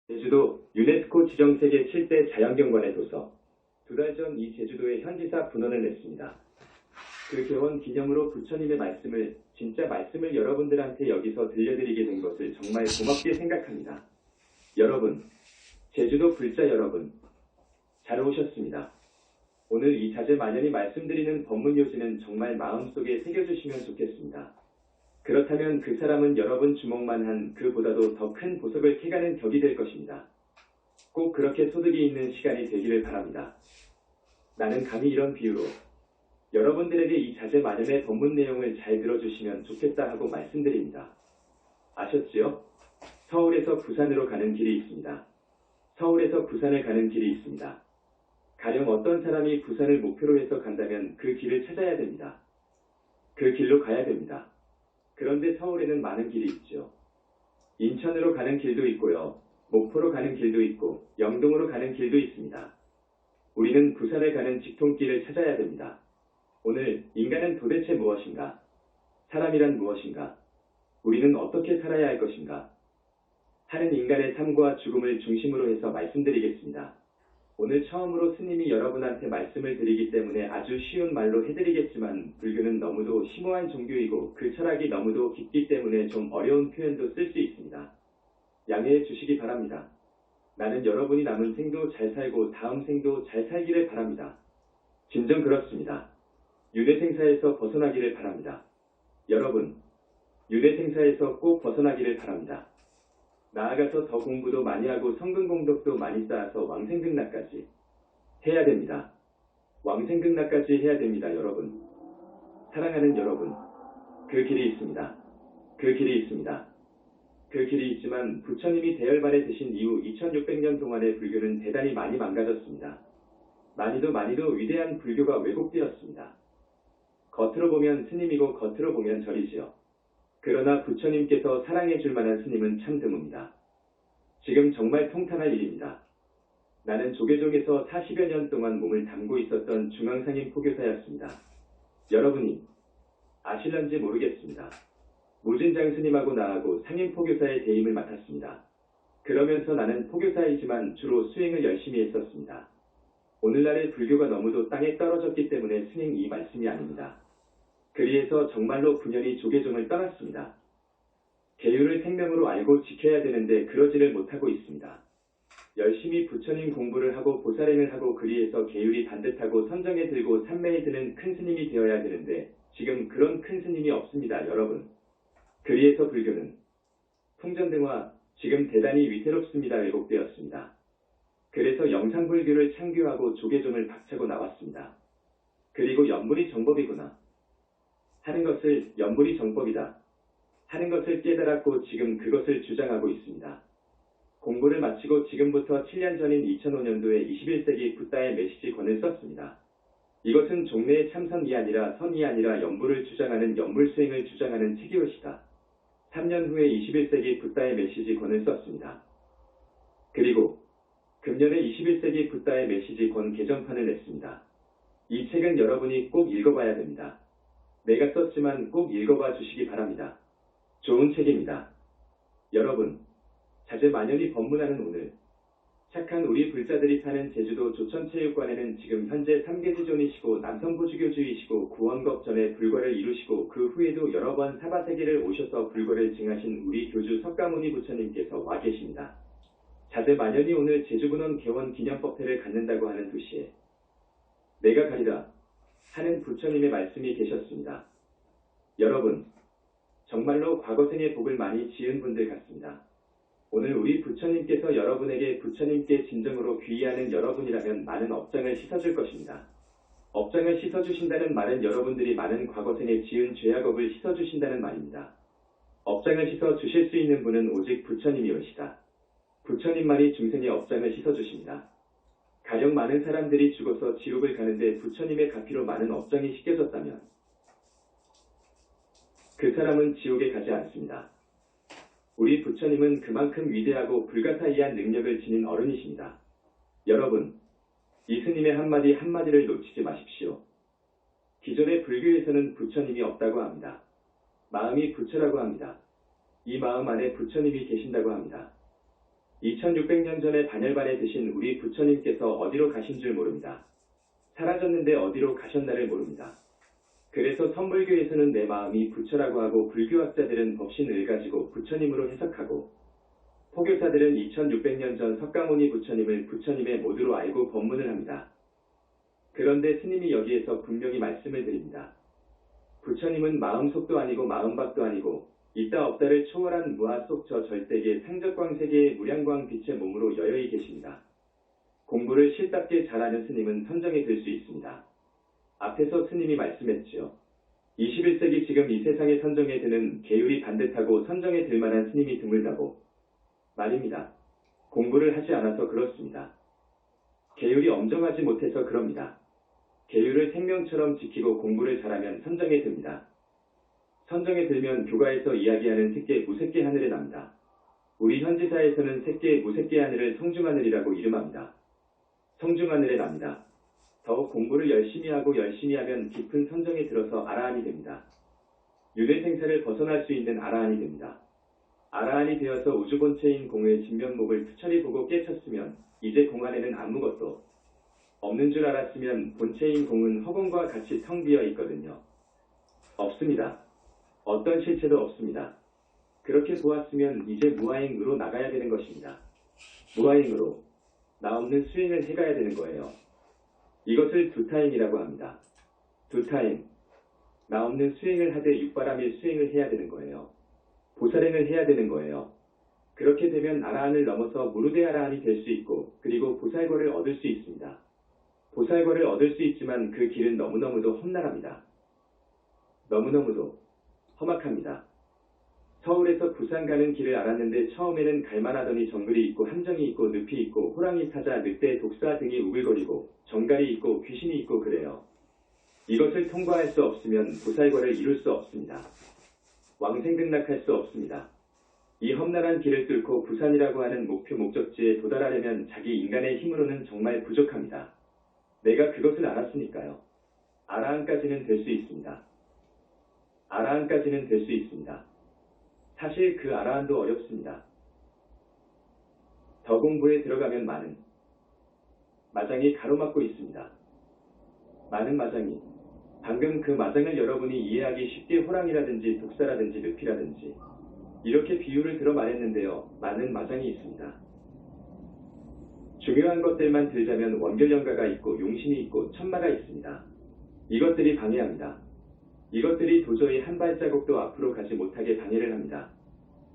제주도 유네스코 지정 세계 7대 자연경관의 도서. 2달 전 이 제주도에 현지사 분원을 냈습니다. 그 개원 기념으로 부처님의 말씀을, 진짜 말씀을 여러분들한테 여기서 들려드리게 된 것을 정말 고맙게 생각합니다. 여러분, 제주도 불자 여러분, 잘 오셨습니다. 오늘 이 자제만연히 말씀드리는 법문 요지는 정말 마음속에 새겨주시면 좋겠습니다. 그렇다면 그 사람은 여러분 주목만 한 그보다도 더 큰 보석을 캐가는 격이 될 것입니다. 꼭 그렇게 소득이 있는 시간이 되기를 바랍니다. 나는 감히 이런 비유로 여러분들에게 이 자제만연의 법문 내용을 잘 들어주시면 좋겠다 하고 말씀드립니다. 아셨지요? 서울에서 부산으로 가는 길이 있습니다. 서울에서 부산을 가는 길이 있습니다. 가령 어떤 사람이 부산을 목표로 해서 간다면 그 길을 찾아야 됩니다. 그 길로 가야 됩니다. 그런데 서울에는 많은 길이 있죠. 인천으로 가는 길도 있고요. 목포로 가는 길도 있고 영동으로 가는 길도 있습니다. 우리는 부산에 가는 직통길을 찾아야 됩니다. 오늘 인간은 도대체 무엇인가? 사람이란 무엇인가? 우리는 어떻게 살아야 할 것인가? 하는 인간의 삶과 죽음을 중심으로 해서 말씀드리겠습니다. 오늘 처음으로 스님이 여러분한테 말씀을 드리기 때문에 아주 쉬운 말로 해드리겠지만 불교는 너무도 심오한 종교이고 그 철학이 너무도 깊기 때문에 좀 어려운 표현도 쓸 수 있습니다. 양해해 주시기 바랍니다. 나는 여러분이 남은 생도 잘 살고 다음 생도 잘 살기를 바랍니다. 진정 그렇습니다. 윤회생사에서 벗어나기를 바랍니다. 여러분, 윤회생사에서 꼭 벗어나기를 바랍니다. 나아가서 더 공부도 많이 하고 성근공덕도 많이 쌓아서 왕생극락까지 해야 됩니다. 왕생극락까지 해야 됩니다, 여러분. 사랑하는 여러분, 그 길이 있습니다. 그 길이 있습니다. 그 길이 있지만 부처님이 대열반에 드신 이후 2600년 동안의 불교는 대단히 많이 망가졌습니다. 많이도 위대한 불교가 왜곡되었습니다. 겉으로 보면 스님이고 겉으로 보면 절이지요. 그러나 부처님께서 사랑해 줄 만한 스님은 참 드뭅니다. 지금 정말 통탄할 일입니다. 나는 조계종에서 40여 년 동안 몸을 담고 있었던 중앙상인 포교사였습니다. 여러분이 아실런지 모르겠습니다. 무진장 스님하고 나하고 상인 포교사의 대임을 맡았습니다. 그러면서 나는 포교사이지만 주로 수행을 열심히 했었습니다. 오늘날의 불교가 너무도 땅에 떨어졌기 때문에 스님 이 말씀이 아닙니다. 그리해서 정말로 분연히 조계종을 떠났습니다. 계율을 생명으로 알고 지켜야 되는데 그러지를 못하고 있습니다. 열심히 부처님 공부를 하고 보살행을 하고 그리해서 계율이 반듯하고 선정에 들고 삼매에 드는 큰 스님이 되어야 되는데 지금 그런 큰 스님이 없습니다, 여러분. 그리해서 불교는 통전등화 지금 대단히 위태롭습니다. 왜곡되었습니다. 그래서 영상불교를 창교하고 조계종을 박차고 나왔습니다. 그리고 연불이 정법이구나 하는 것을 연불이 정법이다 하는 것을 깨달았고 지금 그것을 주장하고 있습니다. 공부를 마치고 지금부터 7년 전인 2005년도에 21세기 붓다의 메시지 권을 썼습니다. 이것은 종래의 참선이 아니라 선이 아니라 연불을 주장하는 연불수행을 주장하는 책이엇이다. 3년 후에 21세기 붓다의 메시지 권을 썼습니다. 그리고 금년에 21세기 붓다의 메시지 권 개정판을 냈습니다. 이 책은 여러분이 꼭 읽어봐야 됩니다. 내가 썼지만 꼭 읽어봐 주시기 바랍니다. 좋은 책입니다. 여러분, 자제만연히 법문하는 오늘, 착한 우리 불자들이 사는 제주도 조천체육관에는 지금 현재 삼계지존이시고 남성부주교주이시고 구원겁 전에 불과를 이루시고 그 후에도 여러 번 사바세계를 오셔서 불과를 증하신 우리 교주 석가모니 부처님께서 와 계십니다. 자제만연히 오늘 제주분원 개원 기념법회를 갖는다고 하는 도시에 내가 가리라 하는 부처님의 말씀이 계셨습니다. 여러분, 정말로 과거생의 복을 많이 지은 분들 같습니다. 오늘 우리 부처님께서 여러분에게 부처님께 진정으로 귀의하는 여러분이라면 많은 업장을 씻어줄 것입니다. 업장을 씻어주신다는 말은 여러분들이 많은 과거생에 지은 죄악업을 씻어주신다는 말입니다. 업장을 씻어주실 수 있는 분은 오직 부처님이오시다. 부처님만이 중생의 업장을 씻어주십니다. 가령 많은 사람들이 죽어서 지옥을 가는데 부처님의 가피로 많은 업장이 씻겨졌다면 그 사람은 지옥에 가지 않습니다. 우리 부처님은 그만큼 위대하고 불가사의한 능력을 지닌 어른이십니다. 여러분, 이 스님의 한마디 한마디를 놓치지 마십시오. 기존의 불교에서는 부처님이 없다고 합니다. 마음이 부처라고 합니다. 이 마음 안에 부처님이 계신다고 합니다. 2600년 전에 반열반에 드신 우리 부처님께서 어디로 가신 줄 모릅니다. 사라졌는데 어디로 가셨나를 모릅니다. 그래서 선불교에서는 내 마음이 부처라고 하고 불교학자들은 법신을 가지고 부처님으로 해석하고 포교사들은 2600년 전 석가모니 부처님을 부처님의 모두로 알고 법문을 합니다. 그런데 스님이 여기에서 분명히 말씀을 드립니다. 부처님은 마음속도 아니고 마음밖도 아니고 있다 없다를 초월한 무아 속 저 절대계 상적광세계의 무량광 빛의 몸으로 여여히 계십니다. 공부를 실답게 잘하는 스님은 선정에 들 수 있습니다. 앞에서 스님이 말씀했지요. 21세기 지금 이 세상에 선정에 드는 계율이 반듯하고 선정에 들 만한 스님이 드물다고 말입니다. 공부를 하지 않아서 그렇습니다. 계율이 엄정하지 못해서 그럽니다. 계율을 생명처럼 지키고 공부를 잘하면 선정에 듭니다. 선정에 들면 교가에서 이야기하는 새끼 무새끼 하늘에 납니다. 우리 현지사에서는 새끼 무새끼 하늘을 성중하늘이라고 이름합니다. 성중하늘에 납니다. 더욱 공부를 열심히 하고 열심히 하면 깊은 선정에 들어서 아라한이 됩니다. 윤회생사를 벗어날 수 있는 아라한이 됩니다. 아라한이 되어서 우주본체인 공의 진면목을 투철히 보고 깨쳤으면 이제 공 안에는 아무것도 없는 줄 알았으면 본체인 공은 허공과 같이 텅 비어 있거든요. 없습니다. 어떤 실체도 없습니다. 그렇게 보았으면 이제 무아행으로 나가야 되는 것입니다. 무아행으로 나 없는 수행을 해가야 되는 거예요. 이것을 두타행이라고 합니다. 두타행. 나 없는 수행을 하되 육바람일 수행을 해야 되는 거예요. 보살행을 해야 되는 거예요. 그렇게 되면 아라한을 넘어서 무르대 아라한이 될 수 있고 그리고 보살과를 얻을 수 있습니다. 보살과를 얻을 수 있지만 그 길은 너무너무도 험난합니다. 너무너무도 험악합니다. 서울에서 부산 가는 길을 알았는데 처음에는 갈만하더니 정글이 있고 함정이 있고 늪이 있고 호랑이 타자 늑대 독사 등이 우글거리고 정갈이 있고 귀신이 있고 그래요. 이것을 통과할 수 없으면 보살과를 이룰 수 없습니다. 왕생등락할 수 없습니다. 이 험난한 길을 뚫고 부산이라고 하는 목표 목적지에 도달하려면 자기 인간의 힘으로는 정말 부족합니다. 내가 그것을 알았으니까요. 아라한까지는 될 수 있습니다. 아라한까지는 될 수 있습니다. 사실 그 아라한도 어렵습니다. 더 공부에 들어가면 많은 마장이 가로막고 있습니다. 많은 마장이 방금 그 마장을 여러분이 이해하기 쉽게 호랑이라든지 독사라든지 늪이라든지 이렇게 비유를 들어 말했는데요. 많은 마장이 있습니다. 중요한 것들만 들자면 원결연가가 있고 용신이 있고 천마가 있습니다. 이것들이 방해합니다. 이것들이 도저히 한 발자국도 앞으로 가지 못하게 방해를 합니다.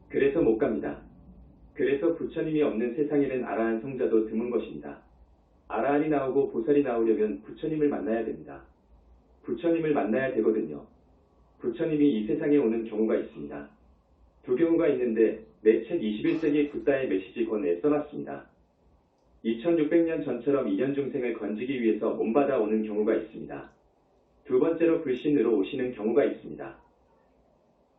그래서 못 갑니다. 그래서 부처님이 없는 세상에는 아라한 성자도 드문 것입니다. 아라한이 나오고 보살이 나오려면 부처님을 만나야 됩니다. 부처님을 만나야 되거든요. 부처님이 이 세상에 오는 경우가 있습니다. 두 경우가 있는데 내 책 21세기 붓다의 메시지 권에 써놨습니다. 2600년 전처럼 인연중생을 건지기 위해서 몸받아 오는 경우가 있습니다. 두 번째로 불신으로 오시는 경우가 있습니다.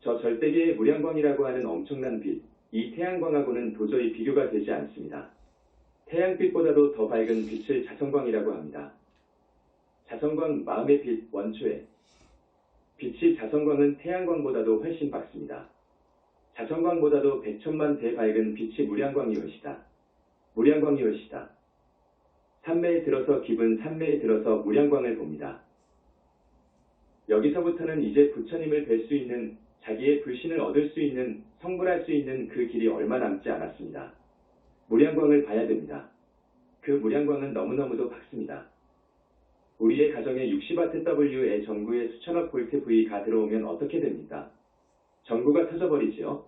저 절대계의 무량광이라고 하는 엄청난 빛, 이 태양광하고는 도저히 비교가 되지 않습니다. 태양빛보다도 더 밝은 빛을 자성광이라고 합니다. 자성광 마음의 빛, 원초에 빛이 자성광은 태양광보다도 훨씬 밝습니다. 자성광보다도 100천만 배 밝은 빛이 무량광이올시다. 무량광이올시다. 삼매에 들어서 기분 삼매에 들어서 무량광을 봅니다. 여기서부터는 이제 부처님을 뵐 수 있는 자기의 불신을 얻을 수 있는 성불할 수 있는 그 길이 얼마 남지 않았습니다. 무량광을 봐야 됩니다. 그 무량광은 너무너무도 밝습니다. 우리의 가정에 60W W의 전구에 수천억 볼트 V가 들어오면 어떻게 됩니까? 전구가 터져버리지요.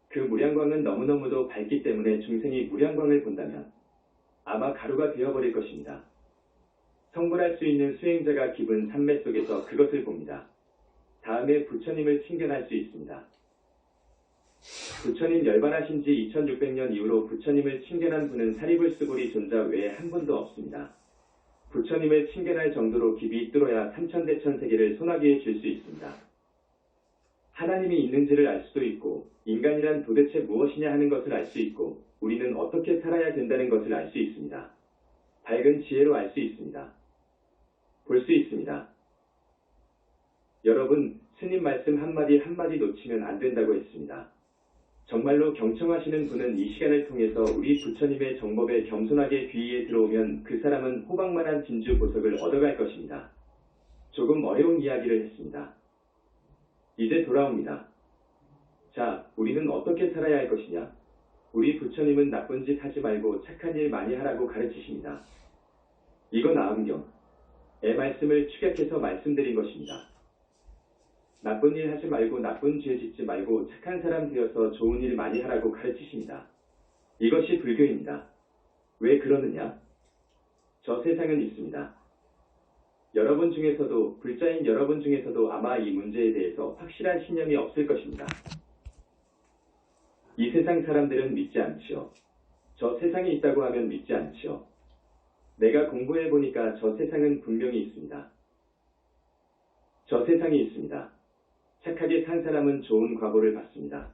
그 무량광은 너무너무도 밝기 때문에 중생이 무량광을 본다면 아마 가루가 되어버릴 것입니다. 성불할 수 있는 수행자가 기분 삼매 속에서 그것을 봅니다. 다음에 부처님을 친견할 수 있습니다. 부처님 열반하신 지 2600년 이후로 부처님을 친견한 분은 사리불스고리 존자 외에 한 분도 없습니다. 부처님을 친견할 정도로 깊이 뚫어야 삼천대천 세계를 소나기에 줄 수 있습니다. 하나님이 있는지를 알 수도 있고 인간이란 도대체 무엇이냐 하는 것을 알 수 있고 우리는 어떻게 살아야 된다는 것을 알 수 있습니다. 밝은 지혜로 알 수 있습니다. 볼 수 있습니다. 여러분, 스님 말씀 한마디 한마디 놓치면 안 된다고 했습니다. 정말로 경청하시는 분은 이 시간을 통해서 우리 부처님의 정법에 겸손하게 귀의에 들어오면 그 사람은 호박만한 진주 보석을 얻어갈 것입니다. 조금 어려운 이야기를 했습니다. 이제 돌아옵니다. 자, 우리는 어떻게 살아야 할 것이냐? 우리 부처님은 나쁜 짓 하지 말고 착한 일 많이 하라고 가르치십니다. 이건 아음경의 말씀을 축약해서 말씀드린 것입니다. 나쁜 일 하지 말고 나쁜 죄 짓지 말고 착한 사람 되어서 좋은 일 많이 하라고 가르치십니다. 이것이 불교입니다. 왜 그러느냐? 저 세상은 있습니다. 여러분 중에서도 불자인 여러분 중에서도 아마 이 문제에 대해서 확실한 신념이 없을 것입니다. 이 세상 사람들은 믿지 않지요. 저 세상이 있다고 하면 믿지 않지요. 내가 공부해보니까 저 세상은 분명히 있습니다. 저 세상이 있습니다. 착하게 산 사람은 좋은 과보를 받습니다.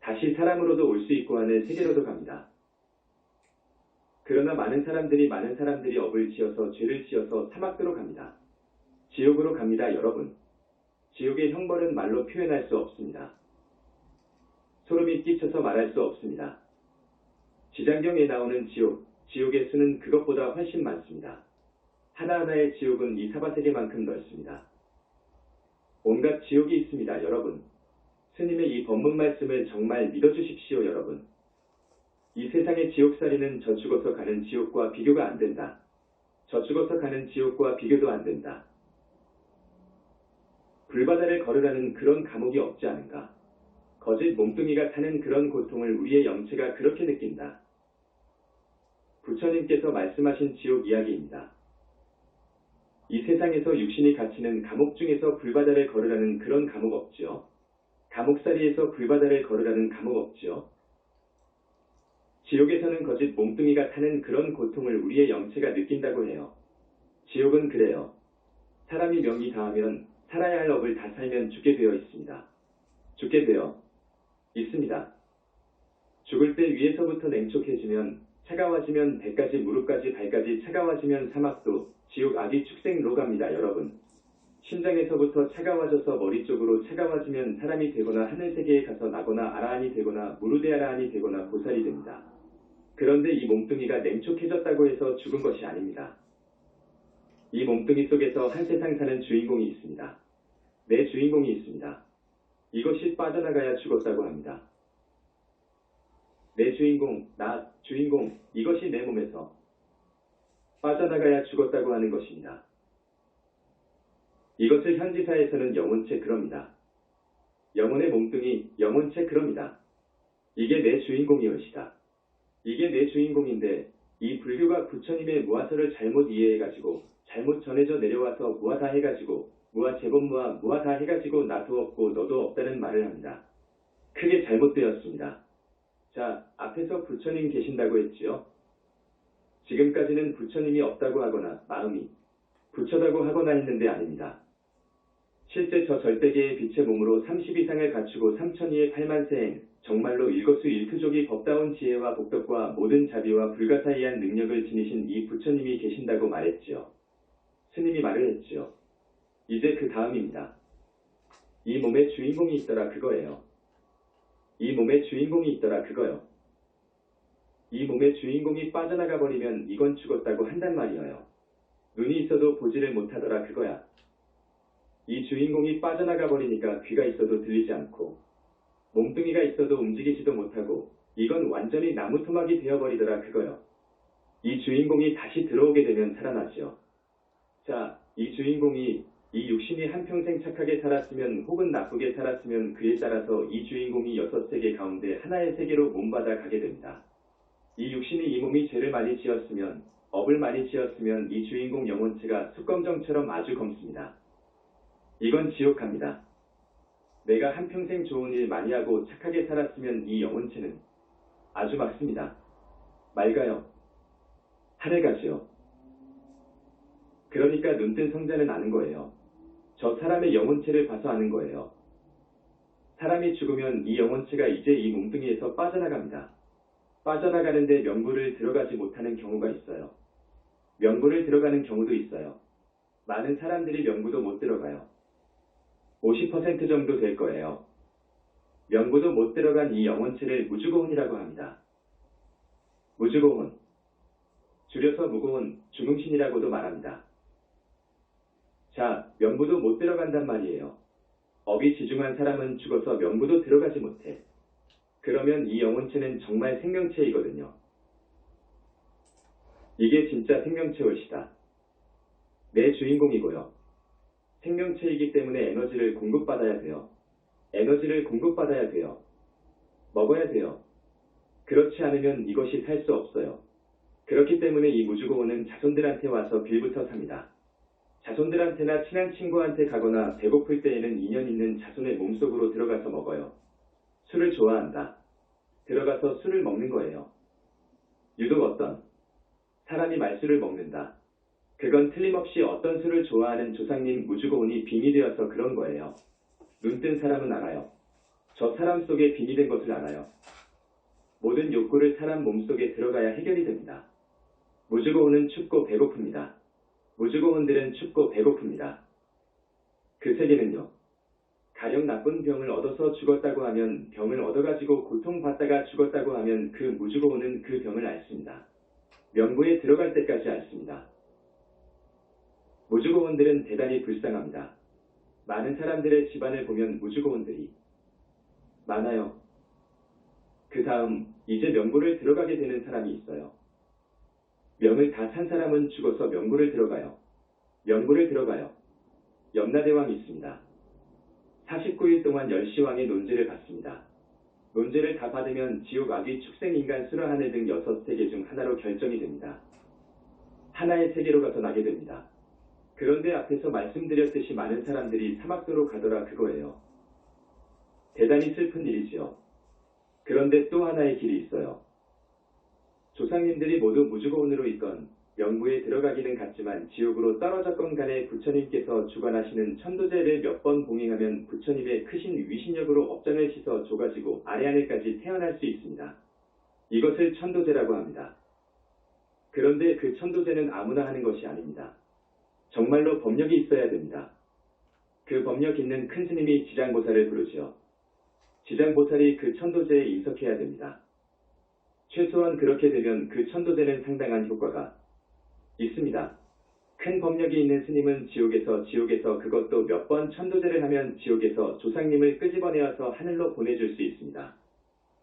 다시 사람으로도 올 수 있고 하는 세계로도 갑니다. 그러나 많은 사람들이 업을 지어서 죄를 지어서 사막도로 갑니다. 지옥으로 갑니다, 여러분. 지옥의 형벌은 말로 표현할 수 없습니다. 소름이 끼쳐서 말할 수 없습니다. 지장경에 나오는 지옥의 수는 그것보다 훨씬 많습니다. 하나하나의 지옥은 이 사바세계만큼 넓습니다. 온갖 지옥이 있습니다, 여러분. 스님의 이 법문 말씀을 정말 믿어주십시오, 여러분. 이 세상의 지옥살이는 저 죽어서 가는 지옥과 비교가 안 된다. 저 죽어서 가는 지옥과 비교도 안 된다. 불바다를 걸으라는 그런 감옥이 없지 않은가. 거짓 몸뚱이가 타는 그런 고통을 우리의 영체가 그렇게 느낀다. 부처님께서 말씀하신 지옥 이야기입니다. 이 세상에서 육신이 갇히는 감옥 중에서 불바다를 걸으라는 그런 감옥 없지요. 감옥살이에서 불바다를 걸으라는 감옥 없지요. 지옥에서는 거짓 몸뚱이가 타는 그런 고통을 우리의 영체가 느낀다고 해요. 지옥은 그래요. 사람이 명이 다하면 살아야 할 업을 다 살면 죽게 되어 있습니다. 죽게 되어 있습니다. 죽을 때 위에서부터 냉촉해지면 차가워지면 배까지 무릎까지 발까지 차가워지면 사막도 지옥 아기 축생로 갑니다, 여러분. 심장에서부터 차가워져서 머리 쪽으로 차가워지면 사람이 되거나 하늘세계에 가서 나거나 아라한이 되거나 무르데 아라한이 되거나 보살이 됩니다. 그런데 이 몸뚱이가 냉촉해졌다고 해서 죽은 것이 아닙니다. 이 몸뚱이 속에서 한 세상 사는 주인공이 있습니다. 내 주인공이 있습니다. 이것이 빠져나가야 죽었다고 합니다. 내 주인공, 나 주인공, 이것이 내 몸에서 빠져나가야 죽었다고 하는 것입니다. 이것을 현지사에서는 영혼체 그럽니다. 영혼의 몸뚱이, 영혼체 그럽니다. 이게 내 주인공이엇이다. 이게 내 주인공인데 이 불교가 부처님의 무아서를 잘못 이해해가지고 잘못 전해져 내려와서 무아다 해가지고 무아제법무아 무아다 해가지고 나도 없고 너도 없다는 말을 합니다. 크게 잘못되었습니다. 자, 앞에서 부처님 계신다고 했지요? 지금까지는 부처님이 없다고 하거나 마음이 부처다고 하거나 했는데 아닙니다. 실제 저 절대계의 빛의 몸으로 30 이상을 갖추고 3천이의 8만 세행, 정말로 일거수일투족이 법다운 지혜와 복덕과 모든 자비와 불가사의한 능력을 지니신 이 부처님이 계신다고 말했지요. 스님이 말을 했지요. 이제 그 다음입니다. 이 몸에 주인공이 있더라 그거예요. 이 몸에 주인공이 있더라 그거요. 이 몸의 주인공이 빠져나가 버리면 이건 죽었다고 한단 말이에요. 눈이 있어도 보지를 못하더라 그거야. 이 주인공이 빠져나가 버리니까 귀가 있어도 들리지 않고 몸뚱이가 있어도 움직이지도 못하고 이건 완전히 나무 토막이 되어버리더라 그거요. 이 주인공이 다시 들어오게 되면 살아나지요. 자, 이 주인공이 이 육신이 한평생 착하게 살았으면 혹은 나쁘게 살았으면 그에 따라서 이 주인공이 6세계 가운데 하나의 세계로 몸받아 가게 됩니다. 이 육신이 이 몸이 죄를 많이 지었으면 업을 많이 지었으면 이 주인공 영혼체가 숯검정처럼 아주 검습니다. 이건 지옥합니다. 내가 한평생 좋은 일 많이 하고 착하게 살았으면 이 영혼체는 아주 맑습니다. 맑아요. 하늘 가지요. 그러니까 눈뜬 성자는 아는 거예요. 저 사람의 영혼체를 봐서 아는 거예요. 사람이 죽으면 이 영혼체가 이제 이 몸뚱이에서 빠져나갑니다. 빠져나가는데 명부를 들어가지 못하는 경우가 있어요. 명부를 들어가는 경우도 있어요. 많은 사람들이 명부도 못 들어가요. 50% 정도 될 거예요. 명부도 못 들어간 이 영혼체를 무주고혼이라고 합니다. 무주고혼, 줄여서 무고혼, 중음신이라고도 말합니다. 자, 명부도 못 들어간단 말이에요. 업이 지중한 사람은 죽어서 명부도 들어가지 못해. 그러면 이 영혼체는 정말 생명체이거든요. 이게 진짜 생명체 올시다. 내 주인공이고요. 생명체이기 때문에 에너지를 공급받아야 돼요. 에너지를 공급받아야 돼요. 먹어야 돼요. 그렇지 않으면 이것이 살 수 없어요. 그렇기 때문에 이 무주고혼은 자손들한테 와서 빌부터 삽니다. 자손들한테나 친한 친구한테 가거나 배고플 때에는 인연 있는 자손의 몸속으로 들어가서 먹어요. 술을 좋아한다. 들어가서 술을 먹는 거예요. 유독 어떤 사람이 말술을 먹는다. 그건 틀림없이 어떤 술을 좋아하는 조상님 무주고혼이 빙이 되어서 그런 거예요. 눈 뜬 사람은 알아요. 저 사람 속에 빙이 된 것을 알아요. 모든 욕구를 사람 몸속에 들어가야 해결이 됩니다. 무주고혼은 춥고 배고픕니다. 무주고혼들은 춥고 배고픕니다. 그 세계는요. 가령 나쁜 병을 얻어서 죽었다고 하면 병을 얻어가지고 고통받다가 죽었다고 하면 그 무주고혼은 그 병을 앓습니다. 명부에 들어갈 때까지 앓습니다. 무주고혼들은 대단히 불쌍합니다. 많은 사람들의 집안을 보면 무주고혼들이 많아요. 그 다음 이제 명부를 들어가게 되는 사람이 있어요. 명을 다 산 사람은 죽어서 명부를 들어가요. 명부를 들어가요. 염라대왕이 있습니다. 49일 동안 열시왕의 논제를 받습니다. 논제를 다 받으면 지옥, 악귀, 축생, 인간, 수라, 하늘 등 6세계 중 하나로 결정이 됩니다. 하나의 세계로 가서 나게 됩니다. 그런데 앞에서 말씀드렸듯이 많은 사람들이 사막도로 가더라 그거예요. 대단히 슬픈 일이지요. 그런데 또 하나의 길이 있어요. 조상님들이 모두 무주고혼으로 있건 명부에 들어가기는 같지만 지옥으로 떨어졌건 간에 부처님께서 주관하시는 천도제를 몇 번 봉행하면 부처님의 크신 위신력으로 업장을 씻어 줘가지고 아래하늘까지 태어날 수 있습니다. 이것을 천도제라고 합니다. 그런데 그 천도제는 아무나 하는 것이 아닙니다. 정말로 법력이 있어야 됩니다. 그 법력 있는 큰 스님이 지장보살을 부르지요. 지장보살이 그 천도제에 인석해야 됩니다. 최소한 그렇게 되면 그 천도제는 상당한 효과가 있습니다. 큰 법력이 있는 스님은 지옥에서 그것도 몇 번 천도제를 하면 지옥에서 조상님을 끄집어내어서 하늘로 보내줄 수 있습니다.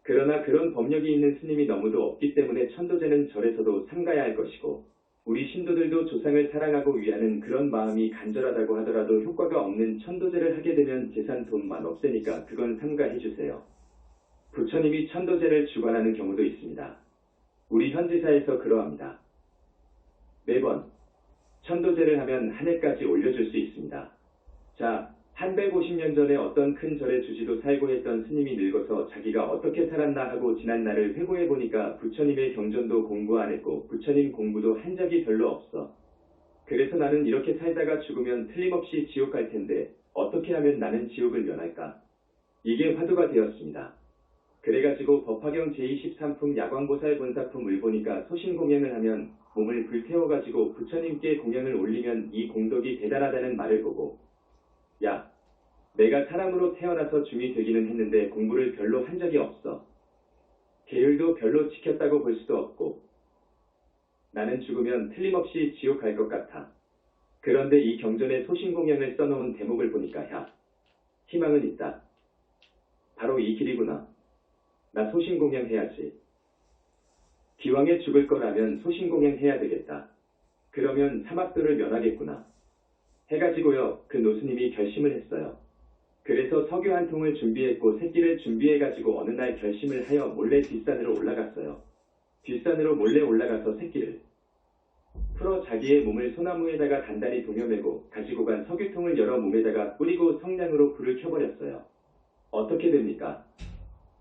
그러나 그런 법력이 있는 스님이 너무도 없기 때문에 천도제는 절에서도 삼가야 할 것이고 우리 신도들도 조상을 사랑하고 위하는 그런 마음이 간절하다고 하더라도 효과가 없는 천도제를 하게 되면 재산 돈만 없으니까 그건 삼가해주세요. 부처님이 천도제를 주관하는 경우도 있습니다. 우리 현지사에서 그러합니다. 매번 천도제를 하면 하늘까지 올려줄 수 있습니다. 자, 한 150년 전에 어떤 큰 절에 주지도 살고 했던 스님이 늙어서 자기가 어떻게 살았나 하고 지난 날을 회고해보니까 부처님의 경전도 공부 안 했고 부처님 공부도 한 적이 별로 없어. 그래서 나는 이렇게 살다가 죽으면 틀림없이 지옥 갈 텐데 어떻게 하면 나는 지옥을 면할까? 이게 화두가 되었습니다. 그래가지고 법화경 제23품 야광보살 본사품을 보니까 소신공양을 하면 몸을 불태워가지고 부처님께 공양을 올리면 이 공덕이 대단하다는 말을 보고 야, 내가 사람으로 태어나서 중이 되기는 했는데 공부를 별로 한 적이 없어. 계율도 별로 지켰다고 볼 수도 없고 나는 죽으면 틀림없이 지옥 갈 것 같아. 그런데 이 경전에 소신공양을 써놓은 대목을 보니까 야, 희망은 있다. 바로 이 길이구나. 나 소신공양 해야지. 기왕에 죽을 거라면 소신공양 해야 되겠다. 그러면 사막도를 면하겠구나. 해가지고요, 그 노스님이 결심을 했어요. 그래서 석유 한 통을 준비했고 새끼를 준비해가지고 어느 날 결심을 하여 몰래 뒷산으로 올라갔어요. 뒷산으로 몰래 올라가서 새끼를 풀어 자기의 몸을 소나무에다가 단단히 동여매고 가지고 간 석유통을 열어 몸에다가 뿌리고 성냥으로 불을 켜버렸어요. 어떻게 됩니까?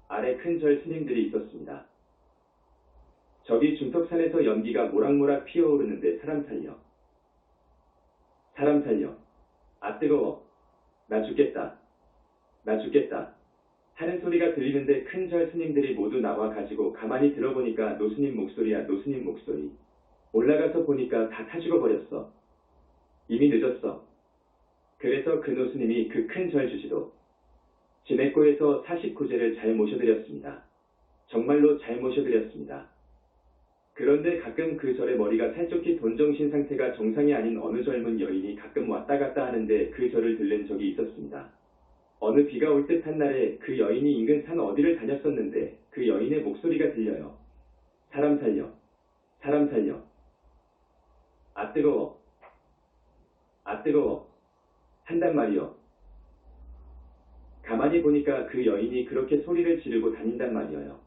아래 큰 절 스님들이 있었습니다. 저기 중턱산에서 연기가 모락모락 피어오르는데 사람 살려. 사람 살려. 아 뜨거워. 나 죽겠다. 나 죽겠다. 하는 소리가 들리는데 큰 절 스님들이 모두 나와 가지고 가만히 들어보니까 노스님 목소리야. 노스님 목소리. 올라가서 보니까 다 타 죽어버렸어. 이미 늦었어. 그래서 그 노스님이 그 큰 절 주지도 진해고에서 49제를 잘 모셔드렸습니다. 정말로 잘 모셔드렸습니다. 그런데 가끔 그 절의 머리가 살쪘기 돈정신 상태가 정상이 아닌 어느 젊은 여인이 가끔 왔다 갔다 하는데 그 절을 들른 적이 있었습니다. 어느 비가 올 듯한 날에 그 여인이 인근 산 어디를 다녔었는데 그 여인의 목소리가 들려요. 사람 살려. 사람 살려. 아 뜨거워. 아 뜨거워. 한단 말이요. 가만히 보니까 그 여인이 그렇게 소리를 지르고 다닌단 말이에요.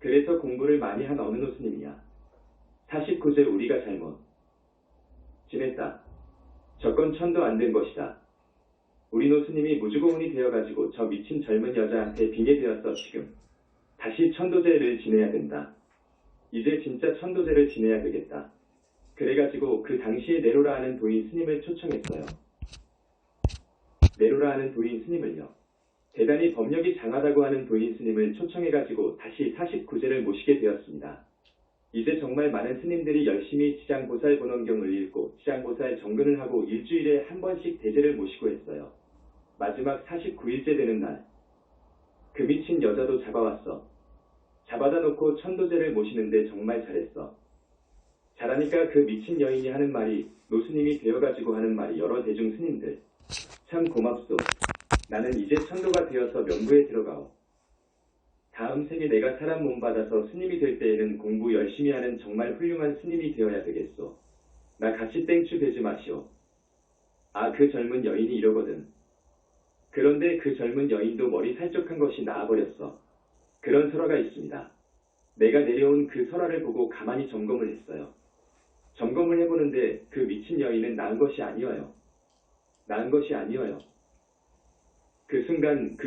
그래서 공부를 많이 한 어느 노스님이야. 49제 우리가 잘못 지냈다. 저건 천도 안 된 것이다. 우리 노스님이 무주고운이 되어가지고 저 미친 젊은 여자한테 빙의 되었어 지금. 다시 천도제를 지내야 된다. 이제 진짜 천도제를 지내야 되겠다. 그래가지고 그 당시에 네로라 하는 도인 스님을 초청했어요. 네로라 하는 도인 스님을요. 대단히 법력이 장하다고 하는 도인 스님을 초청해가지고 다시 49제를 모시게 되었습니다. 이제 정말 많은 스님들이 열심히 지장보살 본원경을 읽고 지장보살 정근을 하고 일주일에 한 번씩 대제를 모시고 했어요. 마지막 49일째 되는 날, 그 미친 여자도 잡아왔어. 잡아다 놓고 천도제를 모시는데 정말 잘했어. 잘하니까 그 미친 여인이 하는 말이, 노스님이 되어가지고 하는 말이 여러 대중 스님들. 참 고맙소. 나는 이제 천도가 되어서 명부에 들어가오. 다음 생에 내가 사람 몸 받아서 스님이 될 때에는 공부 열심히 하는 정말 훌륭한 스님이 되어야 되겠소. 나 같이 땡추 되지 마시오. 아, 그 젊은 여인이 이러거든. 그런데 그 젊은 여인도 머리 살쪽한 것이 나아버렸어. 그런 설화가 있습니다. 내가 내려온 그 설화를 보고 가만히 점검을 했어요. 점검을 해보는데 그 미친 여인은 나은 것이 아니어요. 나은 것이 아니어요. 그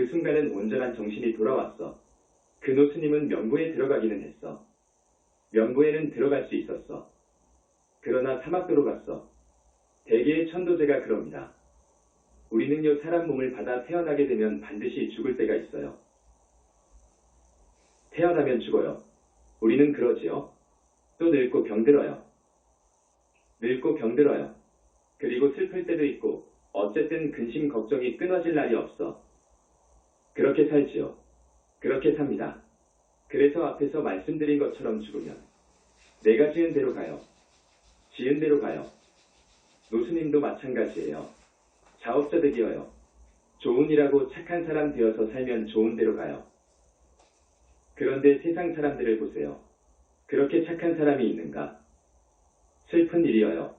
순간은 온전한 정신이 돌아왔어. 그 노스님은 명부에 들어가기는 했어. 명부에는 들어갈 수 있었어. 그러나 사막도로 갔어. 대개의 천도제가 그럽니다. 우리는요 사람 몸을 받아 태어나게 되면 반드시 죽을 때가 있어요. 태어나면 죽어요. 우리는 그러지요. 또 늙고 병들어요. 늙고 병들어요. 그리고 슬플 때도 있고 어쨌든 근심 걱정이 끊어질 날이 없어. 그렇게 살지요. 그렇게 삽니다. 그래서 앞에서 말씀드린 것처럼 죽으면 내가 지은 대로 가요. 지은 대로 가요. 노스님도 마찬가지예요. 자업자 득이어요. 좋은 일하고 착한 사람 되어서 살면 좋은 대로 가요. 그런데 세상 사람들을 보세요. 그렇게 착한 사람이 있는가? 슬픈 일이어요.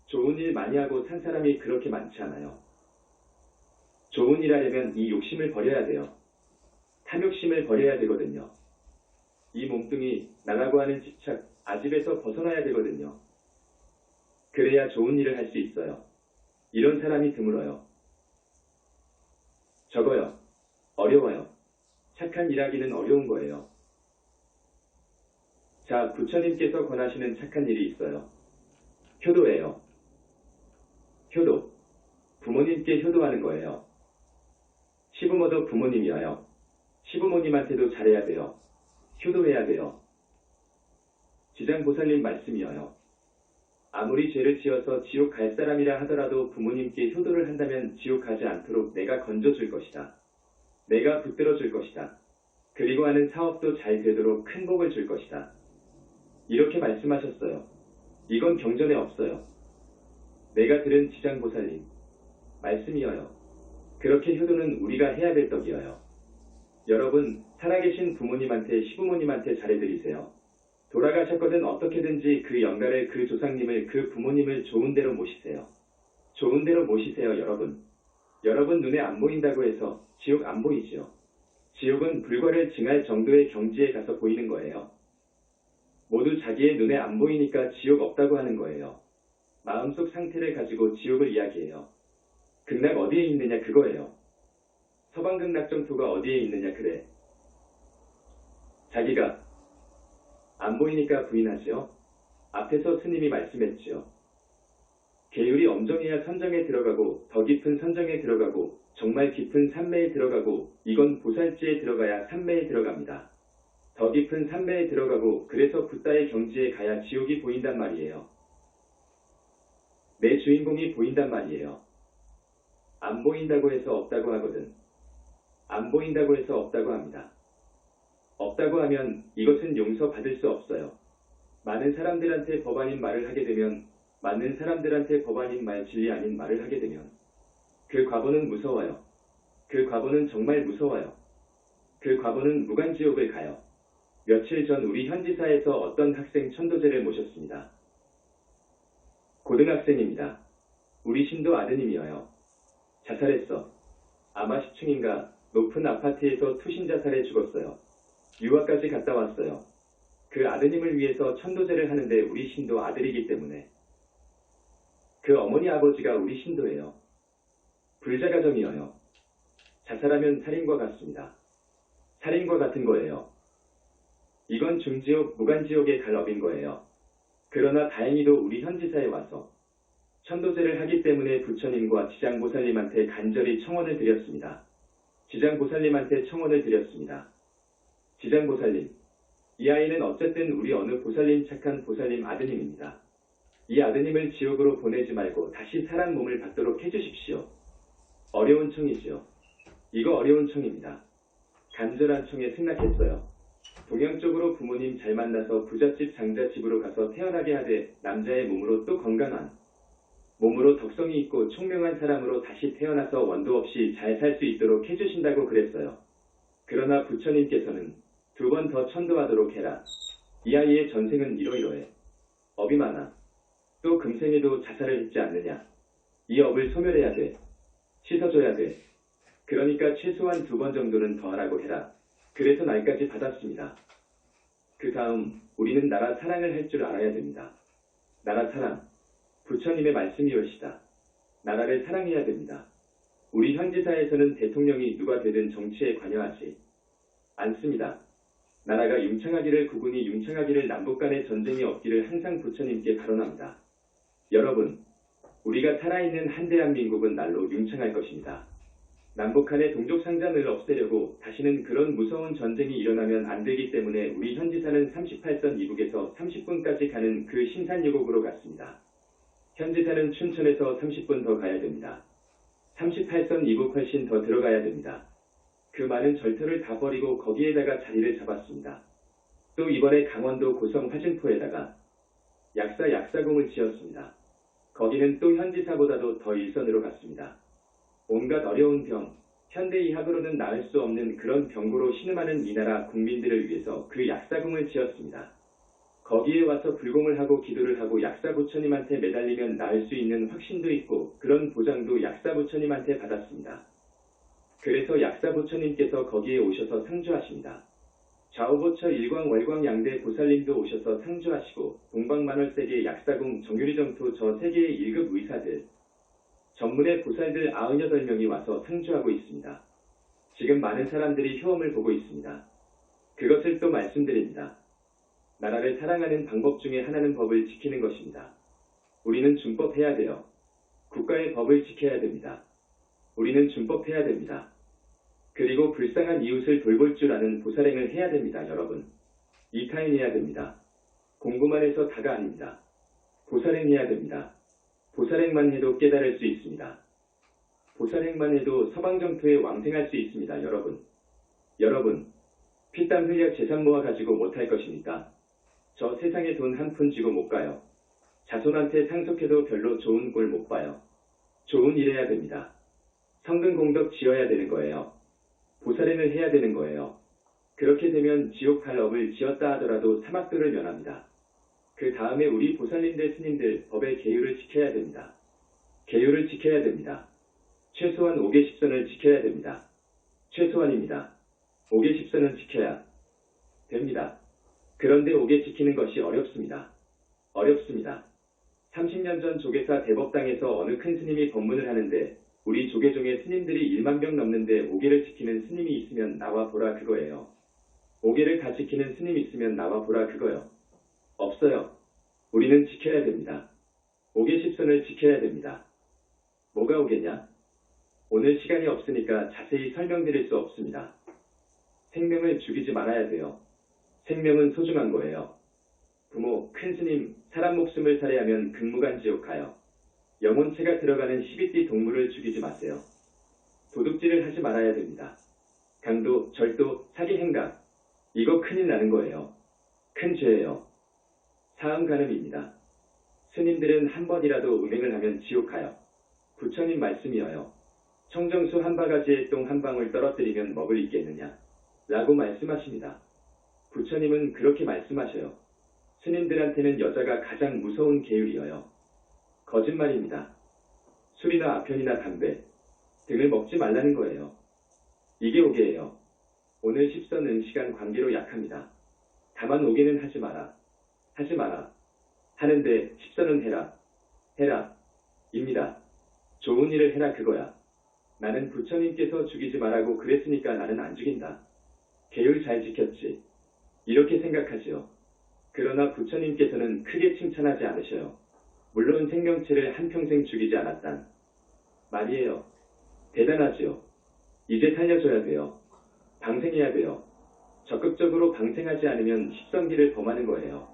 좋은 일 많이 하고 산 사람이 그렇게 많지 않아요. 좋은 일 하려면 이 욕심을 버려야 돼요. 탐욕심을 버려야 되거든요. 이 몸뚱이, 나라고 하는 집착, 아집에서 벗어나야 되거든요. 그래야 좋은 일을 할 수 있어요. 이런 사람이 드물어요. 적어요. 어려워요. 착한 일하기는 어려운 거예요. 자, 부처님께서 권하시는 착한 일이 있어요. 효도예요. 효도. 부모님께 효도하는 거예요. 시부모도 부모님이어요. 시부모님한테도 잘해야 돼요. 효도해야 돼요. 지장보살님 말씀이어요. 아무리 죄를 지어서 지옥 갈 사람이라 하더라도 부모님께 효도를 한다면 지옥 가지 않도록 내가 건져줄 것이다. 내가 붙들어줄 것이다. 그리고 하는 사업도 잘 되도록 큰 복을 줄 것이다. 이렇게 말씀하셨어요. 이건 경전에 없어요. 내가 들은 지장보살님 말씀이어요. 그렇게 효도는 우리가 해야 될 떡이어요. 여러분, 살아계신 부모님한테 시부모님한테 잘해드리세요. 돌아가셨거든 어떻게든지 그 영가를 그 조상님을 그 부모님을 좋은 데로 모시세요. 좋은 데로 모시세요 여러분. 여러분 눈에 안 보인다고 해서 지옥 안 보이지요. 지옥은 불과를 증할 정도의 경지에 가서 보이는 거예요. 모두 자기의 눈에 안 보이니까 지옥 없다고 하는 거예요. 마음속 상태를 가지고 지옥을 이야기해요. 극락 어디에 있느냐 그거예요. 서방극락정토가 어디에 있느냐 그래. 자기가 안 보이니까 부인하지요. 앞에서 스님이 말씀했지요. 계율이 엄정해야 선정에 들어가고 더 깊은 선정에 들어가고 정말 깊은 삼매에 들어가고 이건 보살지에 들어가야 삼매에 들어갑니다. 더 깊은 삼매에 들어가고 그래서 붓다의 경지에 가야 지옥이 보인단 말이에요. 내 주인공이 보인단 말이에요. 안 보인다고 해서 없다고 하거든. 안 보인다고 해서 없다고 합니다. 없다고 하면 이것은 용서받을 수 없어요. 많은 사람들한테 법 아닌 말을 하게 되면, 맞는 사람들한테 법 아닌 말, 진리 아닌 말을 하게 되면 그 과보는 무서워요. 그 과보는 정말 무서워요. 그 과보는 무간지옥을 가요. 며칠 전 우리 현지사에서 어떤 학생 천도제를 모셨습니다. 고등학생입니다. 우리 신도 아드님이어요. 자살했어. 아마 10층인가 높은 아파트에서 투신 자살해 죽었어요. 유학까지 갔다 왔어요. 그 아드님을 위해서 천도제를 하는데 우리 신도 아들이기 때문에. 그 어머니 아버지가 우리 신도예요. 불자가정이어요. 자살하면 살인과 같습니다. 살인과 같은 거예요. 이건 중지옥, 무간지옥에 갈 업인 거예요. 그러나 다행히도 우리 현지사에 와서 천도제를 하기 때문에 부처님과 지장보살님한테 간절히 청원을 드렸습니다. 지장보살님한테 청원을 드렸습니다. 지장보살님, 이 아이는 어쨌든 우리 어느 보살님 착한 보살님 아드님입니다. 이 아드님을 지옥으로 보내지 말고 다시 사람 몸을 받도록 해주십시오. 어려운 청이지요. 이거 어려운 청입니다. 간절한 청에 승낙했어요. 동양 쪽으로 부모님 잘 만나서 부잣집 장자집으로 가서 태어나게 하되 남자의 몸으로 또 건강한 몸으로 덕성이 있고 총명한 사람으로 다시 태어나서 원도 없이 잘 살 수 있도록 해주신다고 그랬어요. 그러나 부처님께서는 2번 더 천도하도록 해라. 이 아이의 전생은 이러이러해. 업이 많아. 또 금생에도 자살을 했지 않느냐. 이 업을 소멸해야 돼. 씻어줘야 돼. 그러니까 최소한 2번 정도는 더 하라고 해라. 그래서 날까지 받았습니다. 그 다음 우리는 나라 사랑을 할 줄 알아야 됩니다. 나라 사랑. 부처님의 말씀이올시다. 나라를 사랑해야 됩니다. 우리 현지사에서는 대통령이 누가 되든 정치에 관여하지 않습니다. 나라가 융창하기를, 국군이 융창하기를, 남북 간의 전쟁이 없기를 항상 부처님께 발언합니다. 여러분, 우리가 살아있는 한 대한민국은 날로 융창할 것입니다. 남북 간의 동족상잔을 없애려고 다시는 그런 무서운 전쟁이 일어나면 안 되기 때문에 우리 현지사는 38선 이북에서 30분까지 가는 그 신산유곡으로 갔습니다. 현지사는 춘천에서 30분 더 가야 됩니다. 38선 이북 훨씬 더 들어가야 됩니다. 그 많은 절터를 다 버리고 거기에다가 자리를 잡았습니다. 또 이번에 강원도 고성 화진포에다가 약사공을 지었습니다. 거기는 또 현지사보다도 더 일선으로 갔습니다. 온갖 어려운 병, 현대의학으로는 나을 수 없는 그런 병고로 신음하는 이 나라 국민들을 위해서 그 약사궁을 지었습니다. 거기에 와서 불공을 하고 기도를 하고 약사 부처님한테 매달리면 나을 수 있는 확신도 있고 그런 보장도 약사 부처님한테 받았습니다. 그래서 약사 부처님께서 거기에 오셔서 상주하십니다. 좌우보처 일광 월광 양대 보살님도 오셔서 상주하시고 동방만월세계 약사궁 정유리정토 저 세계의 1급 의사들 전문의 보살들 98명이 와서 상주하고 있습니다. 지금 많은 사람들이 효험을 보고 있습니다. 그것을 또 말씀드립니다. 나라를 사랑하는 방법 중에 하나는 법을 지키는 것입니다. 우리는 준법해야 돼요. 국가의 법을 지켜야 됩니다. 우리는 준법해야 됩니다. 그리고 불쌍한 이웃을 돌볼 줄 아는 보살행을 해야 됩니다. 여러분. 이타인해야 됩니다. 공부만 해서 다가 아닙니다. 보살행해야 됩니다. 보살행만 해도 깨달을 수 있습니다. 보살행만 해도 서방정토에 왕생할 수 있습니다. 여러분, 피땀 흘려 재산 모아가지고 못할 것입니까? 저 세상에 돈 한 푼 쥐고 못 가요. 자손한테 상속해도 별로 좋은 꼴 못 봐요. 좋은 일 해야 됩니다. 성근 공덕 지어야 되는 거예요. 보살행을 해야 되는 거예요. 그렇게 되면 지옥 갈 업을 지었다 하더라도 사막도를 면합니다. 그 다음에 우리 보살님들 스님들 법의 계율을 지켜야 됩니다. 계율을 지켜야 됩니다. 최소한 5개 10선을 지켜야 됩니다. 최소한입니다. 5개 10선은 지켜야 됩니다. 그런데 5개 지키는 것이 어렵습니다. 30년 전 조계사 대법당에서 어느 큰 스님이 법문을 하는데 우리 조계종의 스님들이 1만 명 넘는데 5개를 지키는 스님이 있으면 나와 보라 그거예요. 5개를 다 지키는 스님 있으면 나와 보라 그거요. 없어요. 우리는 지켜야 됩니다. 5개 10선을 지켜야 됩니다. 뭐가 5개냐? 오늘 시간이 없으니까 자세히 설명드릴 수 없습니다. 생명을 죽이지 말아야 돼요. 생명은 소중한 거예요. 부모, 큰 스님, 사람 목숨을 살해하면 극무간지옥 가요. 영혼체가 들어가는 12띠 동물을 죽이지 마세요. 도둑질을 하지 말아야 됩니다. 강도, 절도, 사기 행각. 이거 큰일 나는 거예요. 큰 죄예요. 사음 간음입니다. 스님들은 한 번이라도 음행을 하면 지옥 가요. 부처님 말씀이어요. 청정수 한 바가지에 똥 한 방울 떨어뜨리면 먹을 있겠느냐? 라고 말씀하십니다. 부처님은 그렇게 말씀하셔요. 스님들한테는 여자가 가장 무서운 계율이어요. 거짓말입니다. 술이나 아편이나 담배 등을 먹지 말라는 거예요. 이게 오계예요. 오늘 십선은 시간 관계로 약합니다. 다만 오계는 하지 마라. 하지 마라. 하는데 십선은 해라. 해라. 입니다. 좋은 일을 해라 그거야. 나는 부처님께서 죽이지 말라고 그랬으니까 나는 안 죽인다. 계율 잘 지켰지. 이렇게 생각하지요. 그러나 부처님께서는 크게 칭찬하지 않으셔요. 물론 생명체를 한평생 죽이지 않았단 말이에요. 대단하지요. 이제 살려줘야 돼요. 방생해야 돼요. 적극적으로 방생하지 않으면 십선기를 범하는 거예요.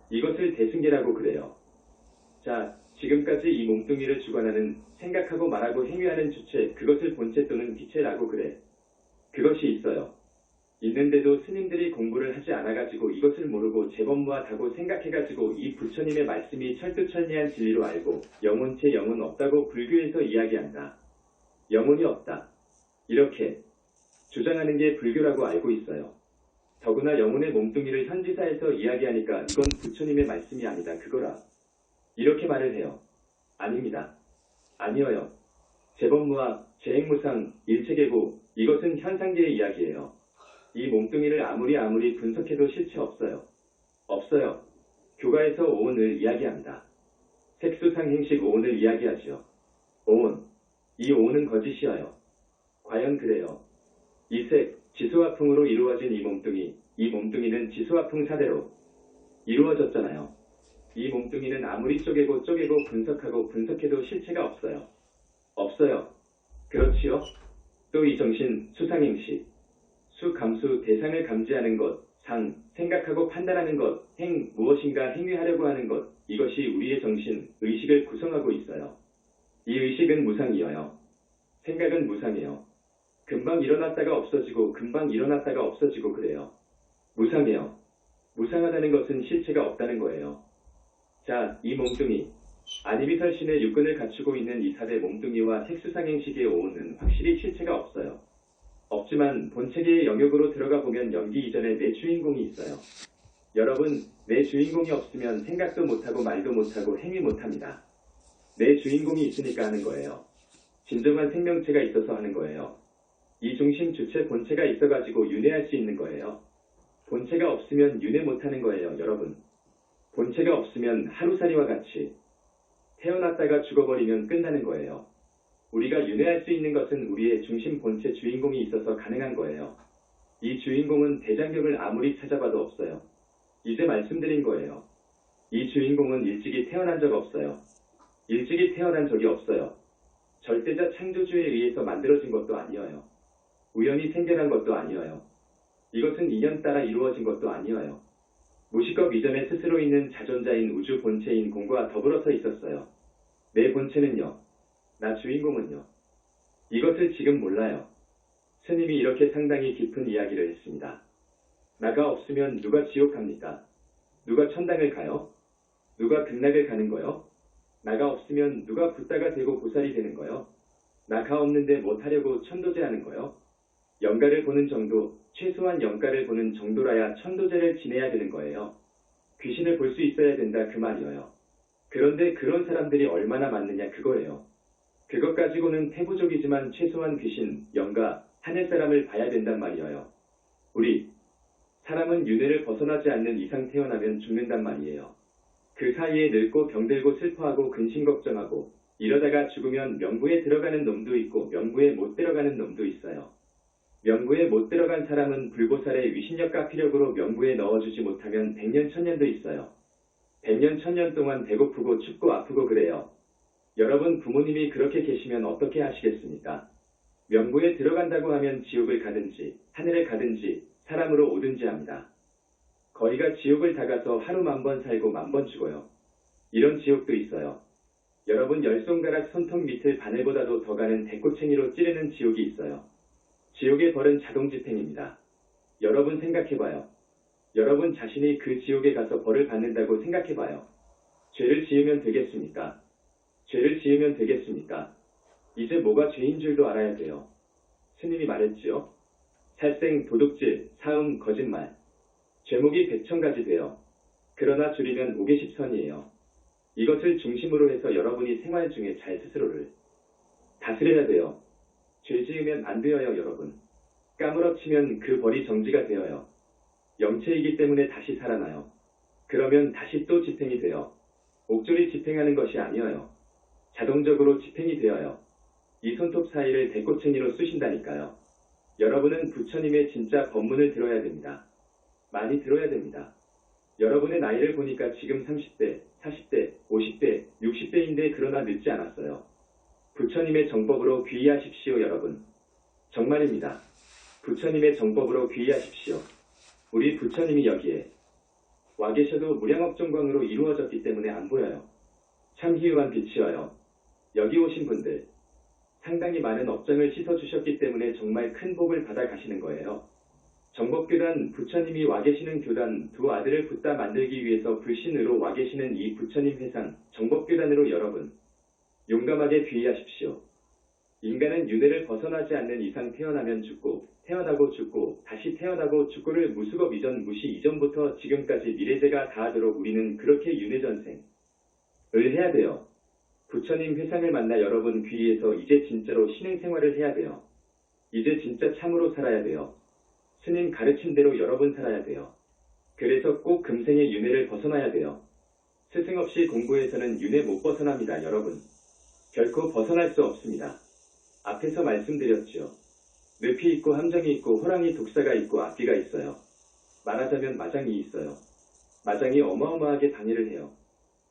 이것을 대승계라고 그래요. 자, 지금까지 이 몸뚱이를 주관하는 생각하고 말하고 행위하는 주체, 그것을 본체 또는 기체라고 그래. 그것이 있어요. 있는데도 스님들이 공부를 하지 않아가지고 이것을 모르고 재범무하다고 생각해가지고 이 부처님의 말씀이 철두철미한 진리로 알고 영혼체 영혼 없다고 불교에서 이야기한다. 영혼이 없다. 이렇게 주장하는 게 불교라고 알고 있어요. 더구나 영혼의 몸뚱이를 현지사에서 이야기하니까 이건 부처님의 말씀이 아니다 그거라. 이렇게 말을 해요. 아닙니다. 아니어요. 재범무학, 재행무상, 일체계고 이것은 현상계의 이야기예요. 이 몸뚱이를 아무리 분석해도 실체 없어요. 없어요. 교가에서 오온을 이야기합니다. 색수상행식 오온을 이야기하지요. 오온. 이 오온은 거짓이어요. 과연 그래요. 이 색, 지수화풍으로 이루어진 이 몸뚱이는 지수화풍 사대로 이루어졌잖아요. 이 몸뚱이는 아무리 쪼개고 분석하고 분석해도 실체가 없어요. 없어요. 그렇지요? 또 이 정신, 수상행식. 수, 감수, 대상을 감지하는 것, 상, 생각하고 판단하는 것, 행, 무엇인가 행위하려고 하는 것, 이것이 우리의 정신, 의식을 구성하고 있어요. 이 의식은 무상이어요. 생각은 무상해요. 금방 일어났다가 없어지고 금방 일어났다가 없어지고 그래요. 무상해요. 무상하다는 것은 실체가 없다는 거예요. 자, 이 몸뚱이. 아니비설신의 육근을 갖추고 있는 이 삽의 몸뚱이와 색수상행식의 오온은 확실히 실체가 없어요. 없지만 본체계의 영역으로 들어가 보면 연기 이전에 내 주인공이 있어요. 여러분, 내 주인공이 없으면 생각도 못하고 말도 못하고 행위 못합니다. 내 주인공이 있으니까 하는 거예요. 진정한 생명체가 있어서 하는 거예요. 이 중심 주체 본체가 있어가지고 윤회할 수 있는 거예요. 본체가 없으면 윤회 못하는 거예요, 여러분. 본체가 없으면 하루살이와 같이 태어났다가 죽어버리면 끝나는 거예요. 우리가 윤회할 수 있는 것은 우리의 중심 본체 주인공이 있어서 가능한 거예요. 이 주인공은 대장경을 아무리 찾아봐도 없어요. 이제 말씀드린 거예요. 이 주인공은 일찍이 태어난 적 없어요. 일찍이 태어난 적이 없어요. 절대자 창조주에 의해서 만들어진 것도 아니어요. 우연히 생겨난 것도 아니어요. 이것은 인연 따라 이루어진 것도 아니어요. 무식업 이전에 스스로 있는 자존자인 우주 본체인 공과 더불어서 있었어요. 내 본체는요. 나 주인공은요. 이것을 지금 몰라요. 스님이 이렇게 상당히 깊은 이야기를 했습니다. 나가 없으면 누가 지옥 갑니까? 누가 천당을 가요? 누가 극락을 가는 거요? 나가 없으면 누가 붓다가 되고 보살이 되는 거요? 나가 없는데 못하려고 천도제 하는 거요? 영가를 보는 정도, 최소한 영가를 보는 정도라야 천도제를 지내야 되는 거예요. 귀신을 볼 수 있어야 된다 그 말이에요. 그런데 그런 사람들이 얼마나 많느냐 그거예요. 그것 가지고는 태부족이지만 최소한 귀신, 영가, 하늘사람을 봐야 된단 말이에요. 우리 사람은 윤회를 벗어나지 않는 이상 태어나면 죽는단 말이에요. 그 사이에 늙고 병들고 슬퍼하고 근심 걱정하고 이러다가 죽으면 명부에 들어가는 놈도 있고 명부에 못 들어가는 놈도 있어요. 명부에 못 들어간 사람은 불보살의 위신력 가피력으로 명부에 넣어주지 못하면 100년 1000년도 있어요. 100년 1000년 동안 배고프고 춥고 아프고 그래요. 여러분 부모님이 그렇게 계시면 어떻게 하시겠습니까? 명부에 들어간다고 하면 지옥을 가든지 하늘을 가든지 사람으로 오든지 합니다. 거의가 지옥을 다 가서 하루 10,000번 살고 10,000번 죽어요. 이런 지옥도 있어요. 여러분 열 손가락 손톱 밑을 바늘보다도 더 가는 대꼬챙이로 찌르는 지옥이 있어요. 지옥의 벌은 자동집행입니다. 여러분 생각해봐요. 여러분 자신이 그 지옥에 가서 벌을 받는다고 생각해봐요. 죄를 지으면 되겠습니까? 죄를 지으면 되겠습니까? 이제 뭐가 죄인 줄도 알아야 돼요. 스님이 말했지요. 살생, 도둑질, 사음, 거짓말. 죄목이 100,000가지 돼요. 그러나 줄이면 5개십선이에요. 이것을 중심으로 해서 여러분이 생활 중에 잘 스스로를 다스려야 돼요. 죄 지으면 안 되어요, 여러분. 까무러치면 그 벌이 정지가 되어요. 영체이기 때문에 다시 살아나요. 그러면 다시 또 집행이 돼요. 옥졸이 집행하는 것이 아니어요. 자동적으로 집행이 되어요. 이 손톱 사이를 대꼬챙이로 쑤신다니까요. 여러분은 부처님의 진짜 법문을 들어야 됩니다. 많이 들어야 됩니다. 여러분의 나이를 보니까 지금 30대, 40대, 50대, 60대인데 그러나 늦지 않았어요. 부처님의 정법으로 귀의하십시오, 여러분. 정말입니다. 부처님의 정법으로 귀의하십시오. 우리 부처님이 여기에 와 계셔도 무량업종광으로 이루어졌기 때문에 안 보여요. 참 희유한 빛이어요. 여기 오신 분들 상당히 많은 업장을 씻어주셨기 때문에 정말 큰 복을 받아 가시는 거예요. 정법교단 부처님이 와 계시는 교단 두 아들을 붙다 만들기 위해서 불신으로 와 계시는 이 부처님 회상 정법교단으로 여러분 용감하게 귀의하십시오. 인간은 윤회를 벗어나지 않는 이상 태어나면 죽고 태어나고 죽고 다시 태어나고 죽고를 무수겁 이전 무시 이전부터 지금까지 미래세가 다하도록 우리는 그렇게 윤회전생을 해야 돼요. 부처님 회상을 만나 여러분 귀의해서 이제 진짜로 신행생활을 해야 돼요. 이제 진짜 참으로 살아야 돼요. 스님 가르친 대로 여러분 살아야 돼요. 그래서 꼭 금생의 윤회를 벗어나야 돼요. 스승 없이 공부해서는 윤회 못 벗어납니다, 여러분. 결코 벗어날 수 없습니다. 앞에서 말씀드렸죠. 늪이 있고 함정이 있고 호랑이 독사가 있고 앞뒤가 있어요. 말하자면 마장이 있어요. 마장이 어마어마하게 방해를 해요.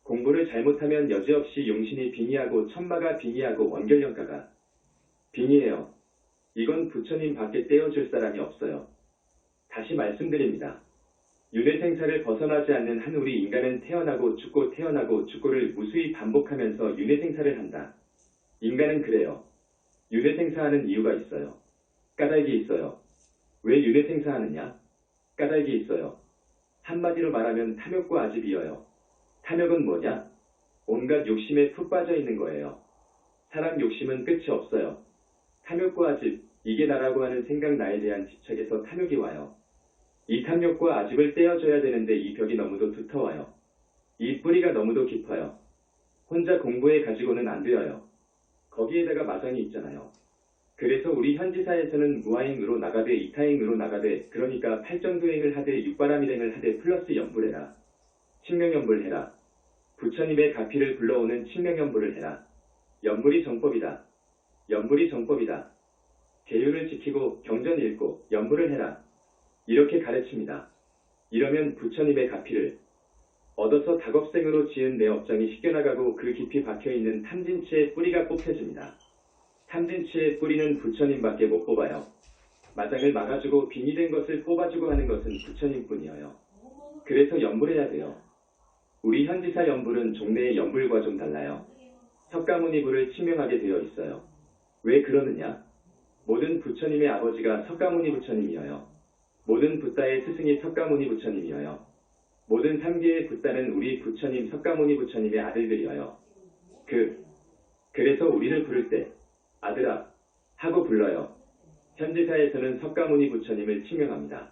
공부를 잘못하면 여지없이 용신이 빙의하고 천마가 빙의하고 원결영가가 빙의해요. 이건 부처님 밖에 떼어줄 사람이 없어요. 다시 말씀드립니다. 윤회생사를 벗어나지 않는 한 우리 인간은 태어나고 죽고 태어나고 죽고를 무수히 반복하면서 윤회생사를 한다. 인간은 그래요. 윤회생사하는 이유가 있어요. 까닭이 있어요. 왜 윤회생사하느냐? 까닭이 있어요. 한마디로 말하면 탐욕과 아집이어요. 탐욕은 뭐냐? 온갖 욕심에 푹 빠져 있는 거예요. 사람 욕심은 끝이 없어요. 탐욕과 아집, 이게 나라고 하는 생각 나에 대한 집착에서 탐욕이 와요. 이 탐욕과 아집을 떼어줘야 되는데 이 벽이 너무도 두터워요. 이 뿌리가 너무도 깊어요. 혼자 공부해 가지고는 안 되어요. 거기에다가 마장이 있잖아요. 그래서 우리 현지사에서는 무아행으로 나가되 이타행으로 나가되 그러니까 팔정도행을 하되 육바람일행을 하되 플러스 연불해라. 칭명연불해라. 부처님의 가피를 불러오는 칭명연불을 해라. 연불이 정법이다. 연불이 정법이다. 계율을 지키고 경전 읽고 연불을 해라. 이렇게 가르칩니다. 이러면 부처님의 가피를 얻어서 작업생으로 지은 내 업장이 씻겨나가고 그 깊이 박혀있는 탐진치의 뿌리가 뽑혀집니다. 탐진치의 뿌리는 부처님밖에 못 뽑아요. 마장을 막아주고 빙의된 것을 뽑아주고 하는 것은 부처님뿐이어요. 그래서 연불해야 돼요. 우리 현지사 연불은 종래의 연불과 좀 달라요. 석가모니불을 치명하게 되어 있어요. 왜 그러느냐? 모든 부처님의 아버지가 석가모니 부처님이어요. 모든 붓다의 스승이 석가모니 부처님이어요. 모든 3개의 붓다는 우리 부처님 석가모니 부처님의 아들들이어요. 그래서 우리를 부를 때 아들아 하고 불러요. 현지사에서는 석가모니 부처님을 칭명합니다.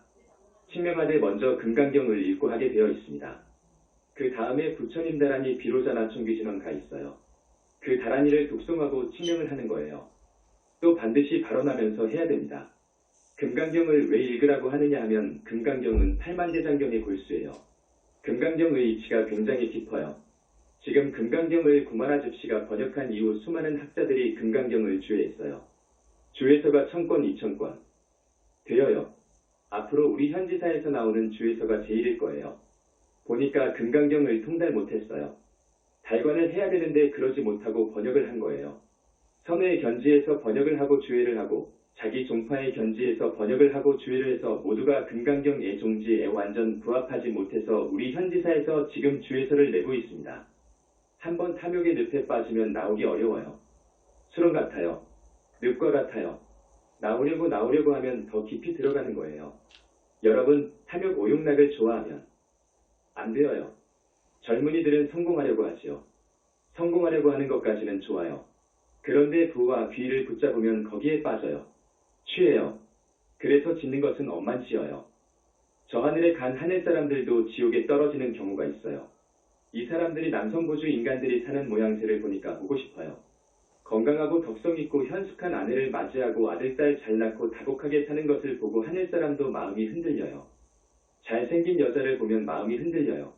칭명하되 먼저 금강경을 읽고 하게 되어 있습니다. 그 다음에 부처님 다란이 비로자나 총귀진원 가 있어요. 그 다란이를 독송하고 칭명을 하는 거예요. 또 반드시 발언하면서 해야 됩니다. 금강경을 왜 읽으라고 하느냐 하면 금강경은 팔만대장경의 골수예요. 금강경의 이치가 굉장히 깊어요. 지금 금강경을 구만아집시가 번역한 이후 수많은 학자들이 금강경을 주해했어요. 주해서가 1000권, 2000권 되어요. 앞으로 우리 현지사에서 나오는 주해서가 제일일 거예요. 보니까 금강경을 통달 못했어요. 달관을 해야 되는데 그러지 못하고 번역을 한 거예요. 선의 견지에서 번역을 하고 주해를 하고 자기 종파의 견지에서 번역을 하고 주해를 해서 모두가 금강경의 종지에 완전 부합하지 못해서 우리 현지사에서 지금 주해서를 내고 있습니다. 한번 탐욕의 늪에 빠지면 나오기 어려워요. 수렁 같아요. 늪과 같아요. 나오려고 하면 더 깊이 들어가는 거예요. 여러분, 탐욕 오용락을 좋아하면 안 되어요. 젊은이들은 성공하려고 하지요. 성공하려고 하는 것까지는 좋아요. 그런데 부와 귀를 붙잡으면 거기에 빠져요. 취해요. 그래서 짓는 것은 엄만 지어요. 저 하늘에 간 하늘 사람들도 지옥에 떨어지는 경우가 있어요. 이 사람들이 남성보주 인간들이 사는 모양새를 보니까 보고 싶어요. 건강하고 덕성 있고 현숙한 아내를 맞이하고 아들, 딸 잘 낳고 다복하게 사는 것을 보고 하늘 사람도 마음이 흔들려요. 잘생긴 여자를 보면 마음이 흔들려요.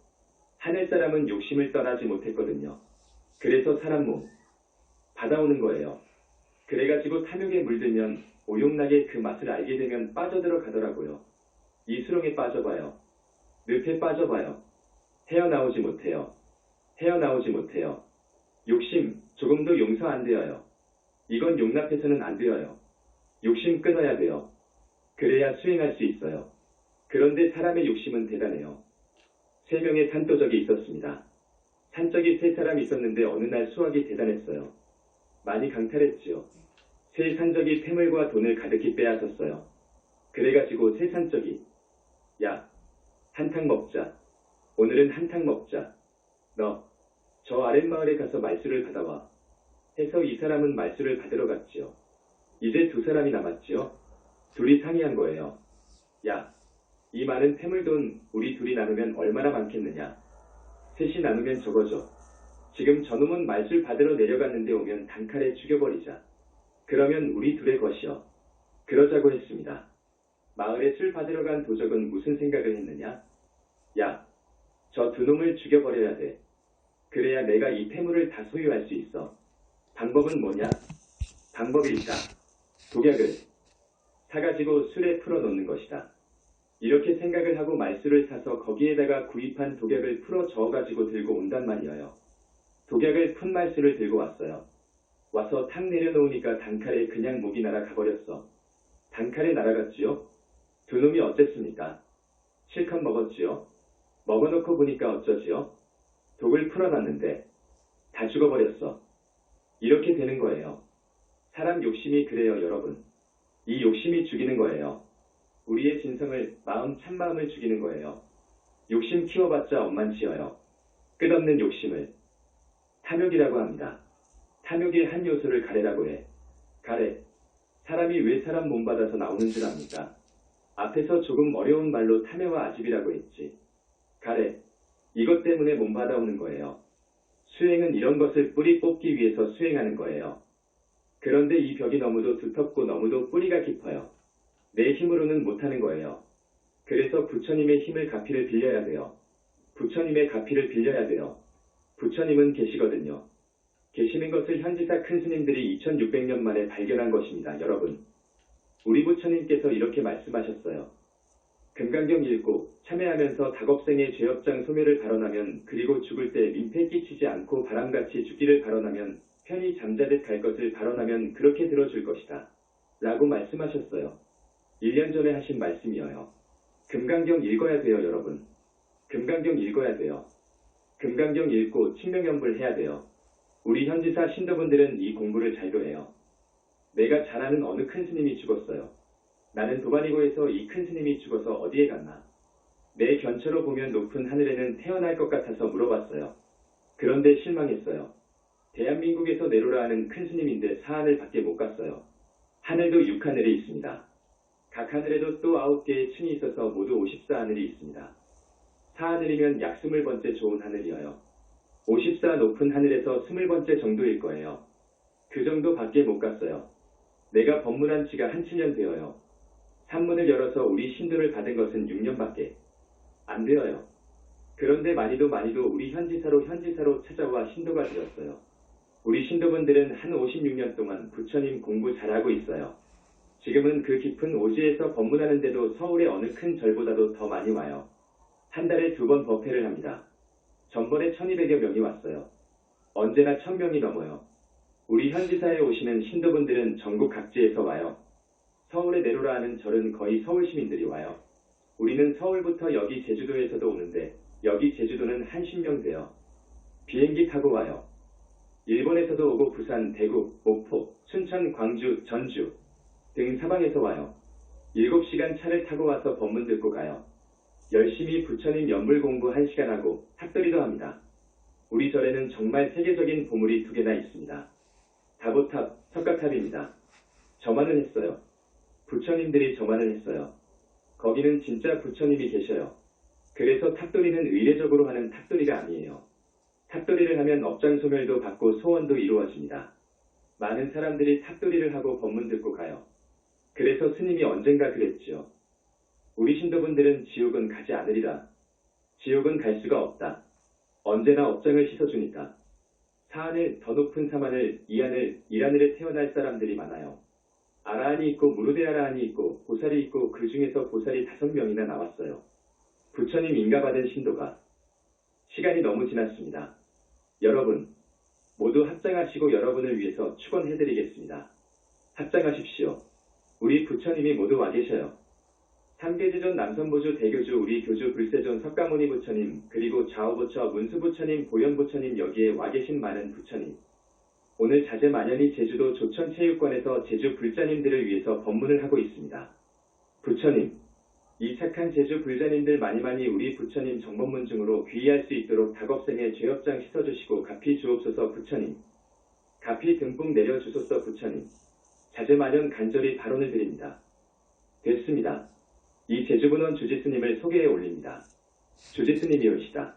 하늘 사람은 욕심을 떠나지 못했거든요. 그래서 사람 몸 받아오는 거예요. 그래가지고 탐욕에 물들면 오용락의 그 맛을 알게 되면 빠져들어 가더라고요. 이 수렁에 빠져봐요. 늪에 빠져봐요. 헤어나오지 못해요. 헤어나오지 못해요. 욕심 조금도 용서 안 되어요. 이건 용납해서는 안 되어요. 욕심 끊어야 돼요. 그래야 수행할 수 있어요. 그런데 사람의 욕심은 대단해요. 3명의 산도적이 있었습니다. 산적이 3사람이 있었는데 어느 날 수학이 대단했어요. 많이 강탈했지요. 3산적이 폐물과 돈을 가득히 빼앗았어요. 그래가지고 3산적이 야, 한탕 먹자. 오늘은 한탕 먹자. 너, 저 아랫마을에 가서 말수를 받아와. 해서 이 사람은 말수를 받으러 갔지요. 이제 2사람이 남았지요. 둘이 상의한 거예요. 야, 이 많은 폐물돈 우리 둘이 나누면 얼마나 많겠느냐. 셋이 나누면 적어져. 지금 저놈은 말술 받으러 내려갔는데 오면 단칼에 죽여버리자. 그러면 우리 둘의 것이요. 그러자고 했습니다. 마을에 술 받으러 간 도적은 무슨 생각을 했느냐? 야, 저 2놈을 죽여버려야 돼. 그래야 내가 이 폐물을 다 소유할 수 있어. 방법은 뭐냐? 방법이 있다. 독약을 사가지고 술에 풀어놓는 것이다. 이렇게 생각을 하고 말수를 사서 거기에다가 구입한 독약을 풀어 저어가지고 들고 온단 말이에요. 독약을 푼 말수를 들고 왔어요. 와서 탁 내려놓으니까 단칼에 그냥 목이 날아가버렸어. 단칼에 날아갔지요? 2놈이 어쨌습니까? 실컷 먹었지요? 먹어놓고 보니까 어쩌지요? 독을 풀어놨는데 다 죽어버렸어. 이렇게 되는 거예요. 사람 욕심이 그래요, 여러분. 이 욕심이 죽이는 거예요. 우리의 진성을, 마음, 참마음을 죽이는 거예요. 욕심 키워봤자 엄만 지어요. 끝없는 욕심을 탐욕이라고 합니다. 탐욕의 한 요소를 가래라고 해. 가래. 사람이 왜 사람 몸 받아서 나오는 줄 압니까? 앞에서 조금 어려운 말로 탐해와 아집이라고 했지. 가래. 이것 때문에 몸 받아오는 거예요. 수행은 이런 것을 뿌리 뽑기 위해서 수행하는 거예요. 그런데 이 벽이 너무도 두텁고 너무도 뿌리가 깊어요. 내 힘으로는 못하는 거예요. 그래서 부처님의 힘을 가피를 빌려야 돼요. 부처님의 가피를 빌려야 돼요. 부처님은 계시거든요. 계시는 것을 현지사 큰 스님들이 2600년 만에 발견한 것입니다. 여러분, 우리 부처님께서 이렇게 말씀하셨어요. 금강경 읽고 참회하면서 다겁생의 죄업장 소멸을 발언하면, 그리고 죽을 때 민폐 끼치지 않고 바람같이 죽기를 발언하면, 편히 잠자듯 갈 것을 발언하면 그렇게 들어줄 것이다. 라고 말씀하셨어요. 1년 전에 하신 말씀이에요. 금강경 읽어야 돼요, 여러분. 금강경 읽어야 돼요. 금강경 읽고 칭명연불 해야 돼요. 우리 현지사 신도분들은 이 공부를 잘도 해요. 내가 잘 아는 어느 큰 스님이 죽었어요. 나는 도반이고에서 이 큰 스님이 죽어서 어디에 갔나? 내 견처로 보면 높은 하늘에는 태어날 것 같아서 물어봤어요. 그런데 실망했어요. 대한민국에서 내로라 하는 큰 스님인데 사하늘 밖에 못 갔어요. 하늘도 6하늘이 있습니다. 각 하늘에도 또 9개의 층이 있어서 모두 54하늘이 있습니다. 4하늘이면 약 20번째 좋은 하늘이어요. 54 높은 하늘에서 20번째 정도일 거예요. 그 정도 밖에 못 갔어요. 내가 법문한 지가 한 7년 되어요. 산문을 열어서 우리 신도를 받은 것은 6년밖에 안 되어요. 그런데 많이도 우리 현지사로 찾아와 신도가 되었어요. 우리 신도분들은 한 56년 동안 부처님 공부 잘하고 있어요. 지금은 그 깊은 오지에서 법문하는데도 서울의 어느 큰 절보다도 더 많이 와요. 한 달에 2번 법회를 합니다. 전번에 1200여 명이 왔어요. 언제나 1000명이 넘어요. 우리 현지사에 오시는 신도분들은 전국 각지에서 와요. 서울에 내로라 하는 절은 거의 서울 시민들이 와요. 우리는 서울부터 여기 제주도에서도 오는데, 여기 제주도는 한 10명 돼요. 비행기 타고 와요. 일본에서도 오고 부산, 대구, 목포, 춘천, 광주, 전주, 등 사방에서 와요. 7시간 차를 타고 와서 법문 듣고 가요. 열심히 부처님 연불 공부 1시간 하고 탑돌이도 합니다. 우리 절에는 정말 세계적인 보물이 2개나 있습니다. 다보탑, 석가탑입니다. 저만은 했어요. 부처님들이 저만을 했어요. 거기는 진짜 부처님이 계셔요. 그래서 탑돌이는 의례적으로 하는 탑돌이가 아니에요. 탑돌이를 하면 업장소멸도 받고 소원도 이루어집니다. 많은 사람들이 탑돌이를 하고 법문 듣고 가요. 그래서 스님이 언젠가 그랬지요. 우리 신도분들은 지옥은 가지 않으리라. 지옥은 갈 수가 없다. 언제나 업장을 씻어주니까. 사하늘, 더 높은 사하늘, 이하늘, 이하늘에 태어날 사람들이 많아요. 아라한이 있고 무르대아라한이 있고 보살이 있고 그 중에서 보살이 5명이나 나왔어요. 부처님 인가받은 신도가. 시간이 너무 지났습니다. 여러분, 모두 합장하시고 여러분을 위해서 축원해드리겠습니다. 합장하십시오. 우리 부처님이 모두 와 계셔요. 삼계지존 남선보주 대교주 우리 교주 불세존 석가모니 부처님 그리고 좌우부처 문수부처님 보현부처님 여기에 와 계신 많은 부처님. 오늘 자재만연히 제주도 조천체육관에서 제주 불자님들을 위해서 법문을 하고 있습니다. 부처님, 이 착한 제주 불자님들 많이 우리 부처님 정법문 중으로 귀의할 수 있도록 다겁생의 죄업장 씻어주시고 가피 주옵소서 부처님. 가피 듬뿍 내려주소서 부처님. 자재만연 간절히 발언을 드립니다. 됐습니다. 이 제주분원 주지스님을 소개해 올립니다. 주지스님이올시다.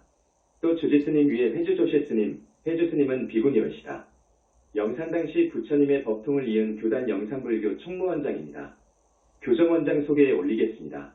또 주지스님 위에 회주조실스님, 회주스님은 비군이올시다. 영산 당시 부처님의 법통을 이은 교단 영산불교 총무원장입니다. 교정원장 소개해 올리겠습니다.